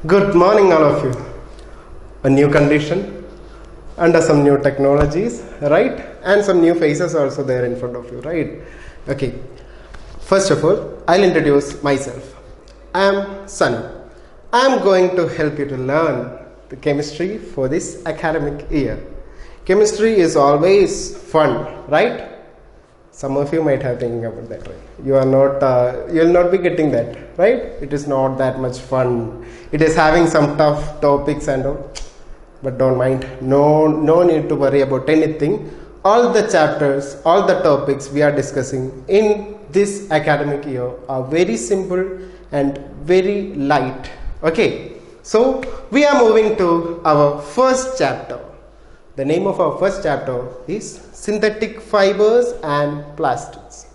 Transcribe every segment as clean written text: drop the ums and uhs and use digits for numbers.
Good morning, all of you. A new condition, under some new technologies, right? And some new faces also there in front of you, right? Okay. First of all, I'll introduce myself. I am Sunny. I am going to help you to learn the chemistry for this academic year. Chemistry is always fun, right? Some of you might have thinking about that, right? You will not be getting that, right? It is not that much fun. It is having some tough topics and all, but don't mind. No need to worry about anything. All the chapters, all the topics we are discussing in this academic year are very simple and very light. Okay, so we are moving to our first chapter. The name of our first chapter is Synthetic Fibers and Plastics.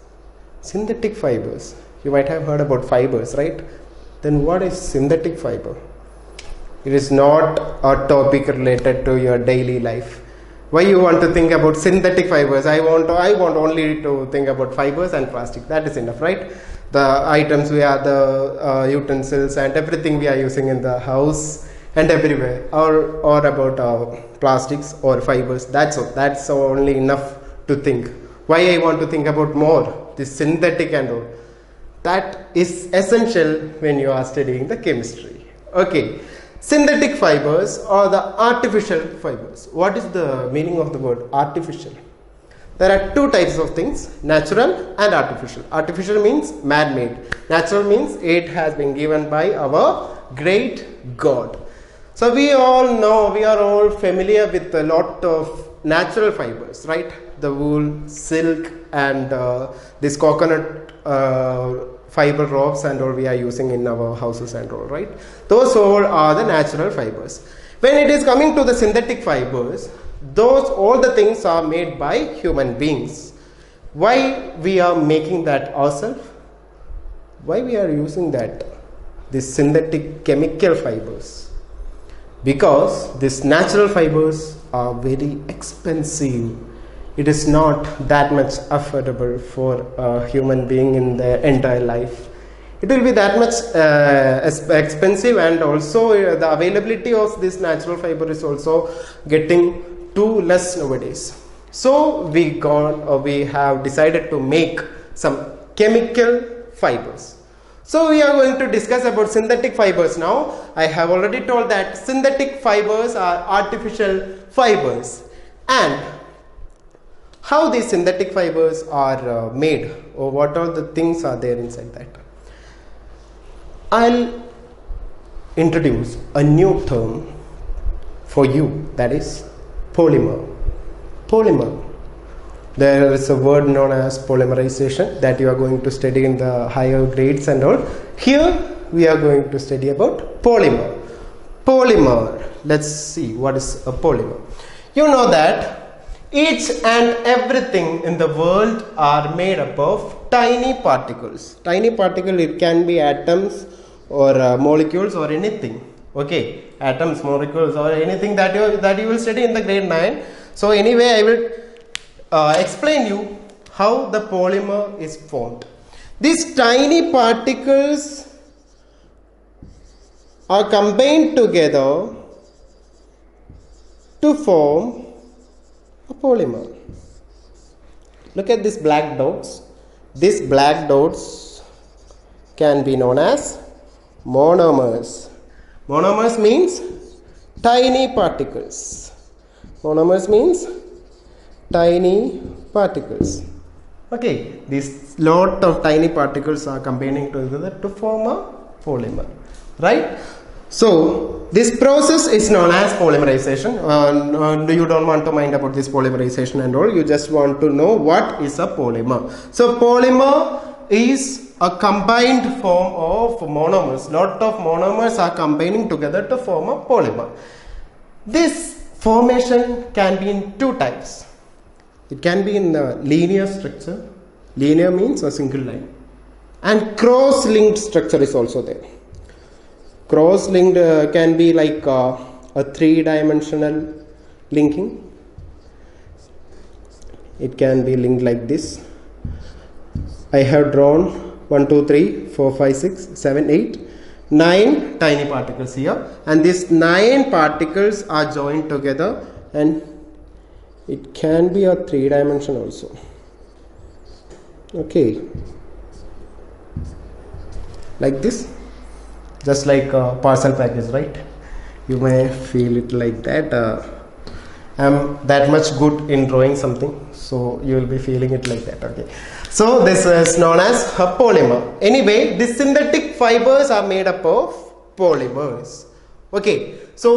Synthetic fibers. You might have heard about fibers, right? Then what is synthetic fiber? It is not a topic related to your daily life. Why you want to think about synthetic fibers? I want only to think about fibers and plastic. That is enough, right? The items we are, the utensils and everything we are using in the house and everywhere, or about plastics or fibers. That's only enough to think. Why I want to think about more this synthetic and all? That is essential when you are studying the chemistry. Okay, synthetic fibers or the artificial fibers. What is the meaning of the word artificial? There are two types of things, natural and artificial. Artificial means man-made. Natural means it has been given by our great God. So we all know, we are all familiar with a lot of natural fibers, right? The wool, silk and this coconut fiber ropes and all we are using in our houses and all, right? Those all are the natural fibers. When it is coming to the synthetic fibers, all the things are made by human beings. Why we are making that ourselves? Why we are using that? These synthetic chemical fibers. Because these natural fibers are very expensive. It is not that much affordable for a human being in their entire life. It will be that much expensive, and also the availability of this natural fiber is also getting too less nowadays. So we have decided to make some chemical fibers. So we are going to discuss about synthetic fibers now. I have already told that synthetic fibers are artificial fibers, and how these synthetic fibers are made, or what all the things are there inside that. I'll introduce a new term for you, that is polymer. Polymer. There is a word known as polymerization that you are going to study in the higher grades and all. Here we are going to study about polymer. Polymer. Let's see what is a polymer. You know that each and everything in the world are made up of tiny particles. Tiny particle, it can be atoms or molecules or anything. Okay, atoms, molecules or anything that you will study in the grade 9. So anyway, I will explain you how the polymer is formed. These tiny particles are combined together to form a polymer. Look at these black dots. These black dots can be known as monomers. Monomers means tiny particles. Monomers means tiny particles. Okay, this lot of tiny particles are combining together to form a polymer, right? So this process is known as polymerization. You don't want to mind about this polymerization and all. You just want to know what is a polymer. So polymer is a combined form of monomers. Lot of monomers are combining together to form a polymer. This formation can be in two types. It can be in the linear structure. Linear means a single line. And cross-linked structure is also there. Cross-linked can be like a three-dimensional linking. It can be linked like this. I have drawn 1, 2, 3, 4, 5, 6, 7, 8, 9 tiny particles here, and these 9 particles are joined together, and it can be a 3 dimension also. Okay, like this, just like a parcel package, right? You may feel it like that. I'm that much good in drawing something, so you will be feeling it like that. Okay, so this is known as a polymer. Anyway, these synthetic fibers are made up of polymers. Okay, so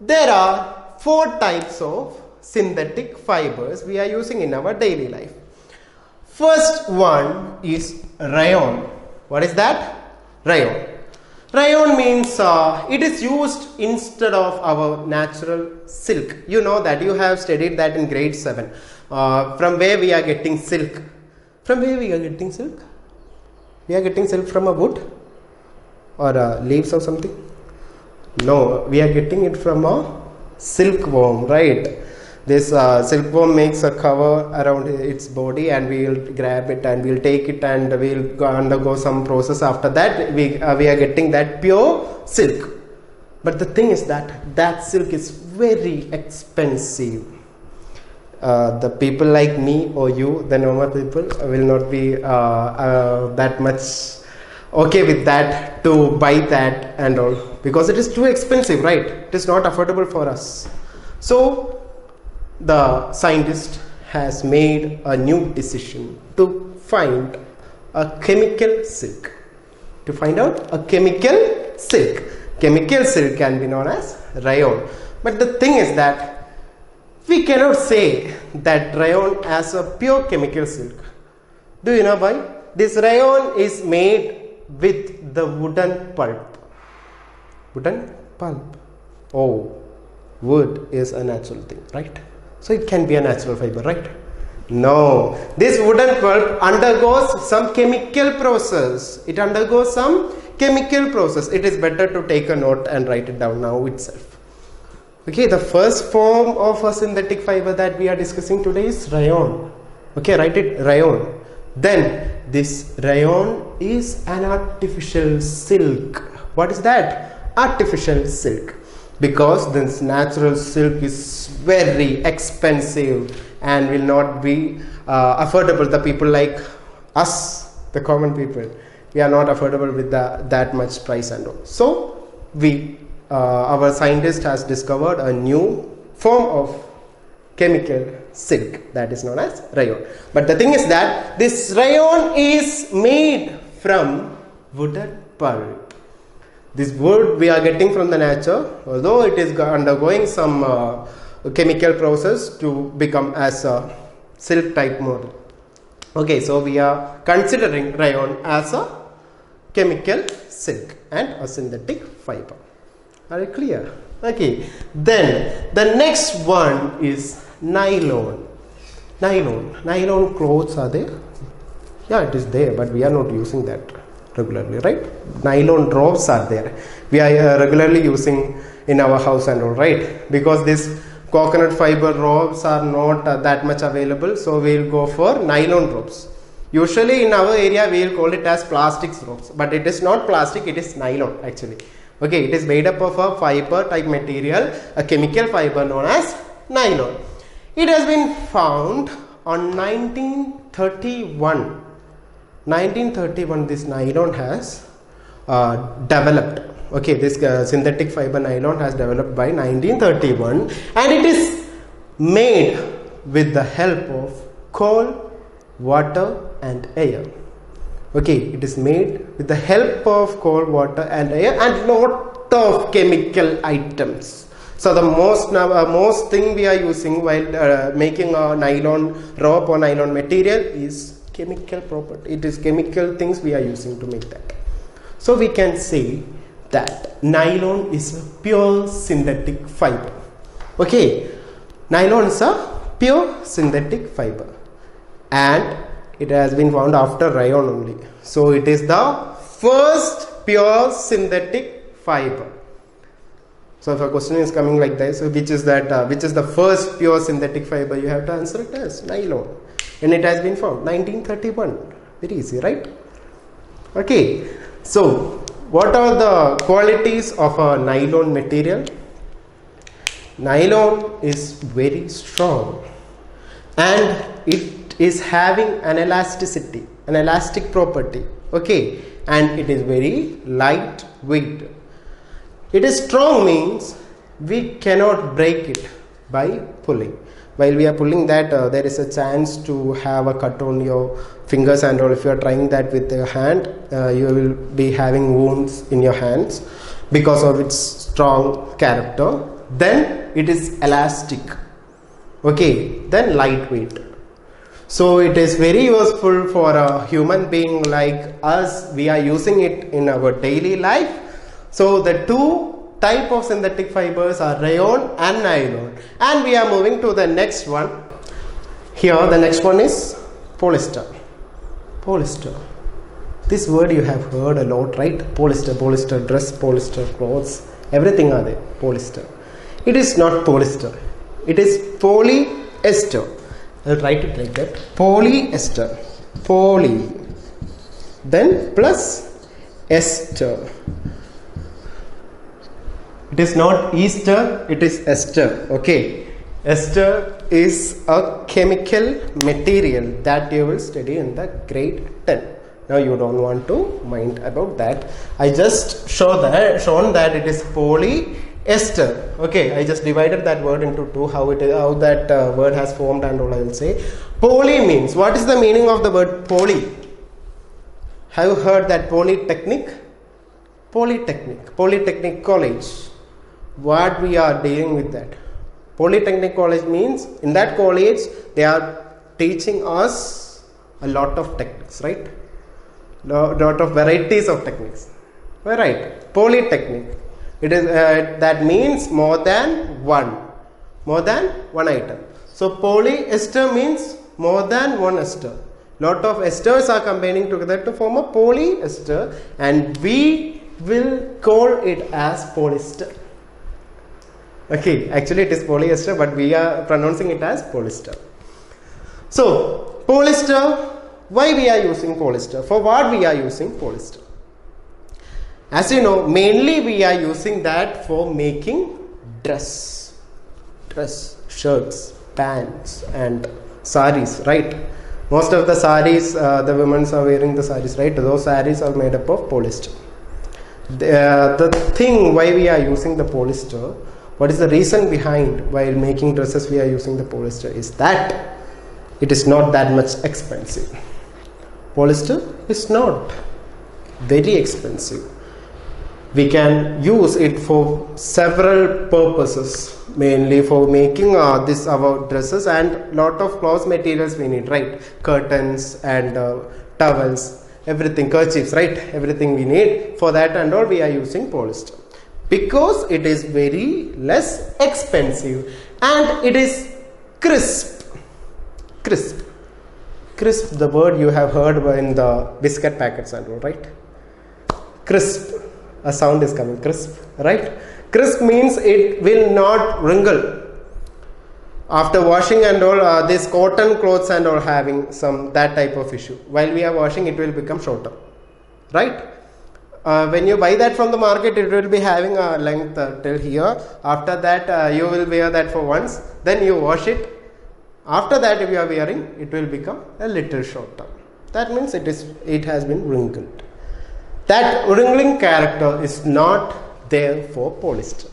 there are 4 types of synthetic fibers we are using in our daily life. First one is rayon. What is that? Rayon. Rayon means it is used instead of our natural silk. You know that, you have studied that in grade 7. From where we are getting silk? From where we are getting silk? We are getting silk from a wood or leaves or something? No, we are getting it from a silkworm, right? This silkworm makes a cover around its body, and we will grab it and we will take it and we will undergo some process. After that, we are getting that pure silk. But the thing is that silk is very expensive. The people like me or you, the normal people, will not be that much okay with that to buy that and all, because it is too expensive, right? It is not affordable for us. So the scientist has made a new decision to find a chemical silk. To find out a chemical silk. Chemical silk can be known as rayon. But the thing is that we cannot say that rayon as a pure chemical silk. Do you know why? This rayon is made with the wooden pulp. Wooden pulp. Oh, wood is a natural thing, right? So it can be a natural fiber, right? No, this wooden pulp undergoes some chemical process. It undergoes some chemical process. It is better to take a note and write it down now itself. Okay, the first form of a synthetic fiber that we are discussing today is rayon. Okay, write it, rayon. Then this rayon is an artificial silk. What is that? Artificial silk. Because this natural silk is very expensive and will not be affordable. The people like us, the common people, we are not affordable with that much price and all. So our scientist has discovered a new form of chemical silk that is known as rayon. But the thing is that this rayon is made from wooden pulp. This wood we are getting from the nature, although it is undergoing some chemical process to become as a silk type model. Okay, so we are considering rayon as a chemical silk and a synthetic fiber. Are you clear? Okay, then the next one is nylon. Nylon clothes are there? Yeah, it is there, but we are not using that regularly, right? Nylon robes are there. We are regularly using in our house and all, right? Because this coconut fiber robes are not that much available, so we will go for nylon robes. Usually in our area we will call it as plastic robes, but it is not plastic, it is nylon actually. Okay, it is made up of a fiber type material, a chemical fiber known as nylon. It has been found on 1931. 1931 this nylon has developed. Okay, this synthetic fiber nylon has developed by 1931, and it is made with the help of coal, water and air. Okay, it is made with the help of coal, water and air and lot of chemical items. So the most thing we are using while making a nylon rope or nylon material is chemical property. It is chemical things we are using to make that. So we can say that nylon is a pure synthetic fiber. Okay, nylon is a pure synthetic fiber, and it has been found after rayon only. So it is the first pure synthetic fiber. So if a question is coming like this, so which is the first pure synthetic fiber, you have to answer it as nylon. And it has been found 1931. Very easy, right? Okay, so What are the qualities of a nylon material? Nylon is very strong and it is having an elasticity, an elastic property, okay, and it is very lightweight. It is strong means we cannot break it by pulling. While we are pulling that, there is a chance to have a cut on your fingers and all. If you are trying that with your hand, you will be having wounds in your hands because of its strong character. Then it is elastic, okay, then lightweight. So it is very useful for a human being like us. We are using it in our daily life. So the two type of synthetic fibers are rayon and nylon, and we are moving to the next one. Here the next one is polyester. Polyester, this word you have heard a lot, right? Polyester, polyester dress, polyester clothes, everything are there. Polyester. It is not polyester, it is polyester. I'll write it like that. Polyester, poly, then plus ester. It is not Easter, it is ester, okay. Ester is a chemical material that you will study in the grade 10. Now you don't want to mind about that. I just shown that it is polyester, okay. I just divided that word into two, how that word has formed and all I will say. Poly means, what is the meaning of the word poly? Have you heard that polytechnic? Polytechnic college. What we are dealing with that? Polytechnic college means in that college they are teaching us a lot of techniques, right? Lot of varieties of techniques, right? Polytechnic. It is that means more than one item. So polyester means more than one ester. Lot of esters are combining together to form a polyester, and we will call it as polyester. Okay, actually it is polyester, but we are pronouncing it as polyester. So polyester, why we are using polyester? For what we are using polyester? As you know, mainly we are using that for making dress, shirts, pants and saris, right? Most of the saris, the women are wearing the saris, right? Those saris are made up of polyester. The thing why we are using the polyester, what is the reason behind while making dresses we are using the polyester is that it is not that much expensive. Polyester is not very expensive. We can use it for several purposes, mainly for making our dresses and lot of cloth materials we need, right? Curtains and towels, everything, kerchiefs, right? Everything we need for that and all we are using polyester. Because it is very less expensive and it is crisp, the word you have heard in the biscuit packets and all, right? Crisp, a sound is coming, crisp, right? Crisp means it will not wrinkle after washing and all. This cotton clothes and all having some that type of issue. While we are washing, it will become shorter, right? When you buy that from the market, it will be having a length till here. After that, you will wear that for once. Then you wash it. After that, if you are wearing, it will become a little shorter. That means it has been wrinkled. That wrinkling character is not there for polyester.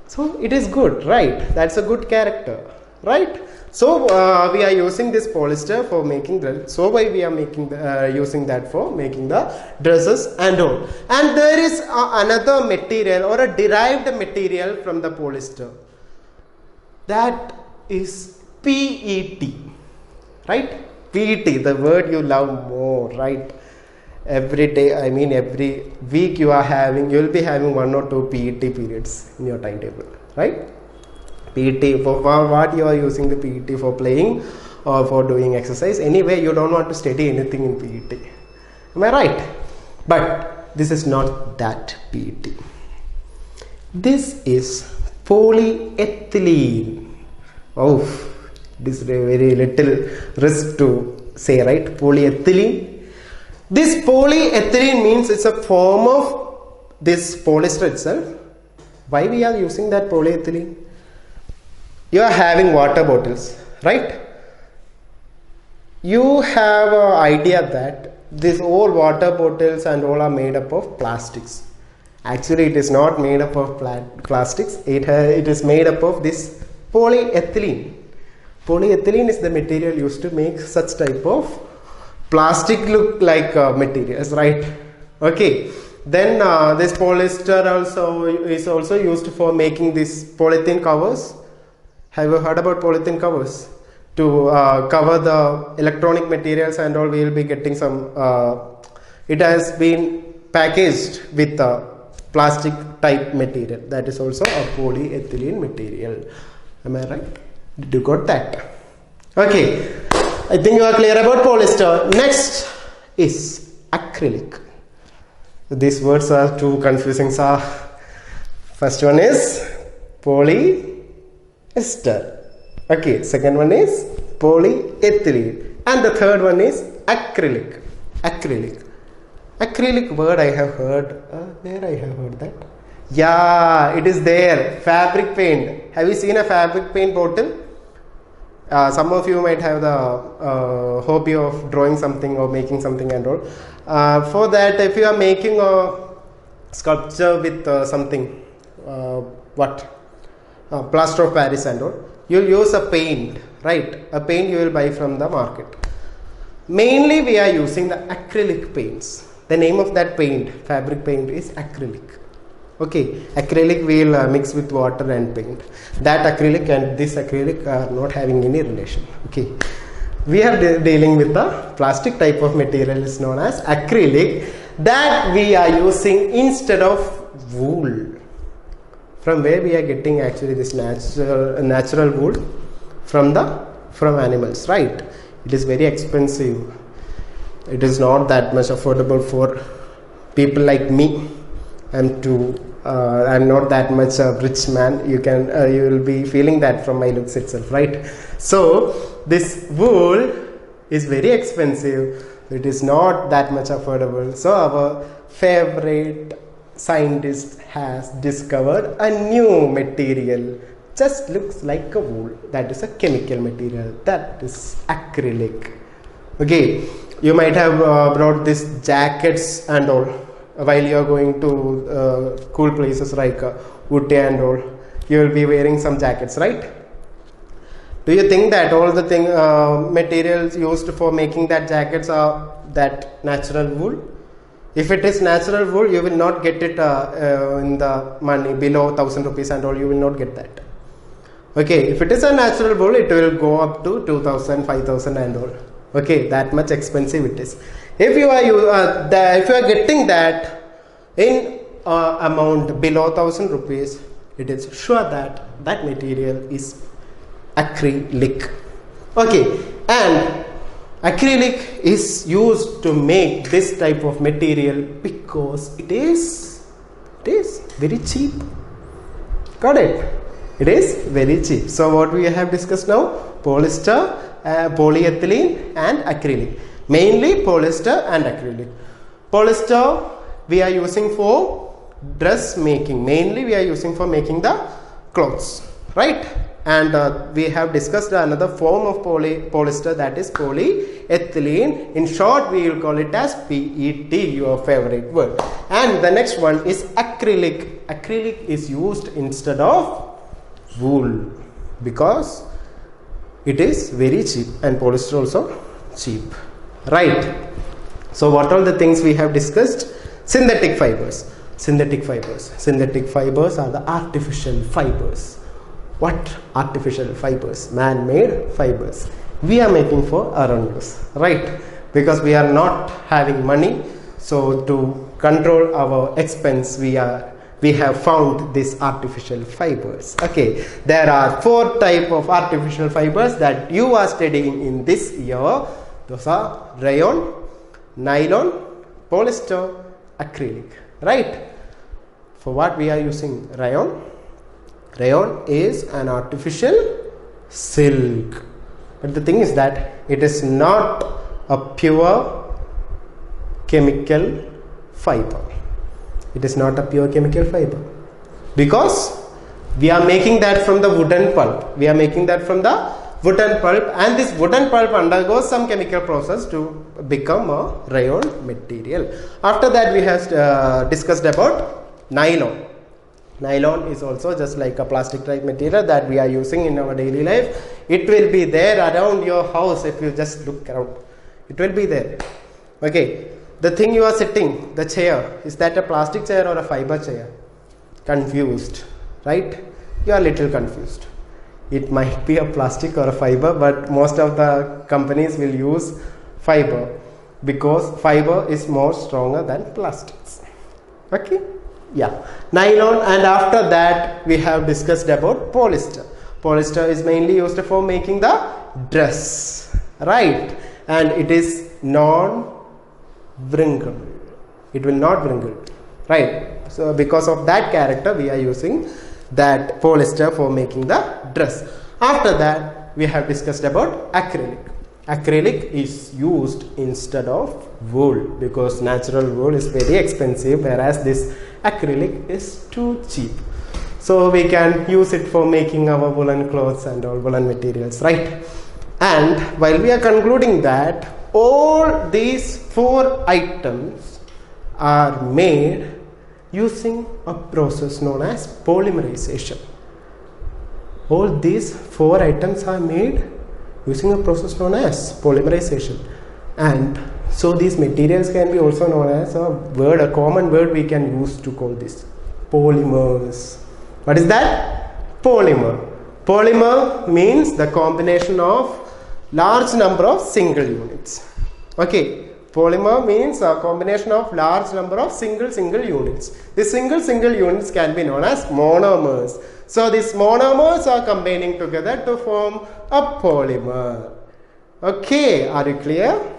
So it is good, right? That's a good character, right? So we are using this polyester for making the. So why we are making using that for making the dresses and all. And there is another material or a derived material from the polyester. That is PET, right? PET, the word you love more, right? Every day, I mean every week you will be having 1 or 2 PET periods in your timetable, right? PET, for what you are using the PET for playing or for doing exercise. Anyway, you don't want to study anything in PET. Am I right? But this is not that PET. This is polyethylene. Oh, this is a very little risk to say, right? Polyethylene. This polyethylene means it's a form of this polyester itself, why we are using that polyethylene? You are having water bottles, right? You have an idea that these all water bottles and all are made up of plastics. Actually, it is not made up of plastics. It is made up of this polyethylene. Polyethylene is the material used to make such type of plastic look like materials, right? Okay. Then this polyester is also used for making these polythene covers. Have you heard about polythene covers? To cover the electronic materials and all, we will be getting some. It has been packaged with plastic type material. That is also a polyethylene material. Am I right? Did you got that? Okay. I think you are clear about polyester. Next is acrylic. These words are too confusing, sir. First one is polyester. Okay, second one is polyethylene, and the third one is acrylic. Acrylic word I have heard. Where I have heard that? Yeah, it is there. Fabric paint. Have you seen a fabric paint bottle? Some of you might have the hobby of drawing something or making something and all. For that, if you are making a sculpture with something, plaster of Paris and all, you will use a paint, right? A paint you will buy from the market. Mainly we are using the acrylic paints. The name of that paint, fabric paint, is acrylic. Okay, acrylic we will mix with water and paint. That acrylic and this acrylic are not having any relation. Okay, we are dealing with the plastic type of material is known as acrylic, that we are using instead of wool. From where we are getting actually this natural wool? From animals, right? It is very expensive. It is not that much affordable for people like me. I'm not that much a rich man. You will be feeling that from my looks itself, right? So this wool is very expensive. It is not that much affordable. So our favorite scientist has discovered a new material, just looks like a wool. That is a chemical material. That is acrylic. Okay, you might have brought these jackets and all while you are going to cool places like Uti and all. You will be wearing some jackets, right? Do you think that all the materials used for making that jackets are that natural wool? If it is natural wool, you will not get it in the money below 1,000 rupees and all. You will not get that. Okay, if it is a natural wool, it will go up to 2,000, 5,000 and all. Okay, that much expensive it is. If you are getting that in amount below 1,000 rupees, it is sure that that material is acrylic. Okay, and acrylic is used to make this type of material because it is very cheap. Got it? It is very cheap. So what we have discussed now: polyester, polyethylene and acrylic. Mainly polyester and acrylic. Polyester we are using for dress making. Mainly we are using for making the clothes, right? And we have discussed another form of polyester, that is polyethylene. In short, we will call it as PET, your favorite word. And the next one is acrylic. Acrylic is used instead of wool because it is very cheap, and polyester also cheap, right? So what are the things we have discussed? Synthetic fibers. Synthetic fibers are the artificial fibers. What artificial fibers? Man-made fibers. We are making for our own use, right? Because we are not having money, so to control our expense, we have found these artificial fibers. Okay, there are 4 types of artificial fibers that you are studying in this year. Those are rayon, nylon, polyester, acrylic, right? For what we are using rayon? Rayon is an artificial silk, but the thing is that it is not a pure chemical fiber. It is not a pure chemical fiber because we are making that from the wooden pulp. We are making that from the wooden pulp, and this wooden pulp undergoes some chemical process to become a rayon material. After that, we have discussed about nylon. Nylon is also just like a plastic type material that we are using in our daily life. It will be there around your house if you just look around. It will be there. Okay. The thing you are sitting, the chair, is that a plastic chair or a fiber chair? Confused, right? You are a little confused. It might be a plastic or a fiber, but most of the companies will use fiber because fiber is more stronger than plastics. Okay? Yeah. Nylon, and after that we have discussed about polyester. Polyester is mainly used for making the dress, right? And it is non-wrinkle. It will not wrinkle, right? So because of that character we are using that polyester for making the dress. After that we have discussed about acrylic. Acrylic is used instead of wool because natural wool is very expensive, whereas this acrylic is too cheap. So we can use it for making our woolen clothes and all woolen materials, right? And while we are concluding that, all these 4 items are made using a process known as polymerization. All these 4 items are made using a process known as polymerization. And so these materials can be also known as a common word we can use to call this polymers. What is that? Polymer. Polymer means the combination of large number of single units. Okay. Polymer means a combination of large number of single units. These single units can be known as monomers. So these monomers are combining together to form a polymer. Okay, are you clear?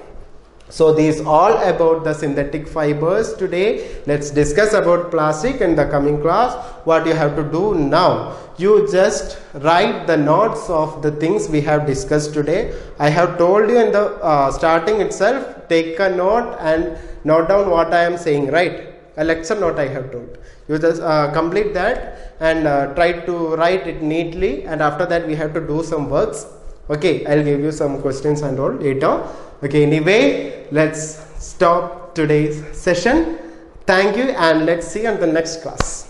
So these all about the synthetic fibers today. Let's discuss about plastic in the coming class. What you have to do now, you just write the notes of the things we have discussed today. I have told you in the starting itself, take a note and note down what I am saying, right? A lecture note I have told. You just complete that and try to write it neatly, and after that we have to do some works. Okay, I'll give you some questions and all later. Okay, anyway, let's stop today's session. Thank you, and let's see you in the next class.